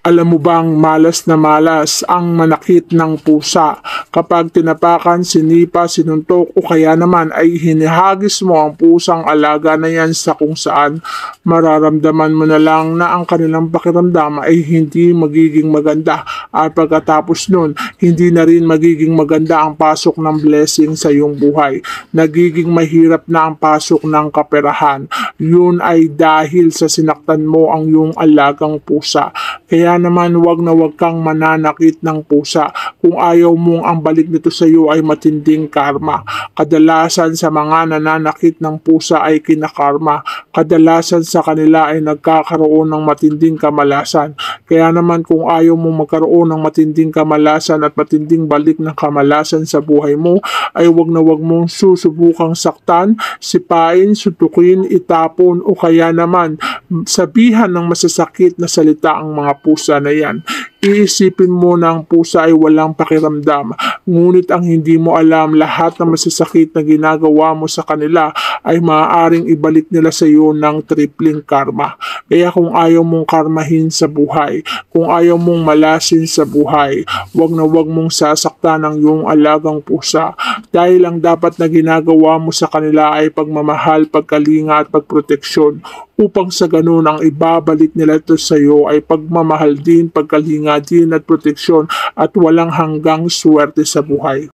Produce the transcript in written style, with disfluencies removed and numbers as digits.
Alam mo bang malas na malas ang manakit ng pusa kapag tinapakan, sinipa, sinuntok o kaya naman ay hinihagis mo ang pusang alaga na yan sa kung saan mararamdaman mo na lang na ang kanilang pakiramdam ay hindi magiging maganda at pagkatapos nun hindi na rin magiging maganda ang pasok ng blessing sa iyong buhay. Nagiging mahirap na ang pasok ng kaperahan. Yun ay dahil sa sinaktan mo ang iyong alagang pusa. Kaya naman wag na wag kang mananakit ng pusa kung ayaw mong ang balik nito sa iyo ay matinding karma. Kadalasan sa mga nananakit ng pusa ay kinakarma. Kadalasan sa kanila ay nagkakaroon ng matinding kamalasan. Kaya naman kung ayaw mong magkaroon ng matinding kamalasan at matinding balik ng kamalasan sa buhay mo, ay wag na wag mong susubukang saktan, sipain, sutukin, itapon o kaya naman sabihan ng masasakit na salita ang mga pusa na yan. Iisipin mo na ang pusa ay walang pakiramdam, ngunit ang hindi mo alam, lahat ng masasakit na ginagawa mo sa kanila ay maaaring ibalik nila sa iyo ng tripling karma. Kaya kung ayaw mong karmahin sa buhay, kung ayaw mong malasin sa buhay, wag na wag mong sasaktan ang iyong alagang pusa, dahil ang dapat na ginagawa mo sa kanila ay pagmamahal, pagkalinga at pagproteksyon, upang sa ganun ang ibabalik nila ito sa iyo ay pagmamahal din, pagkalinga din at proteksyon at walang hanggang swerte sa buhay.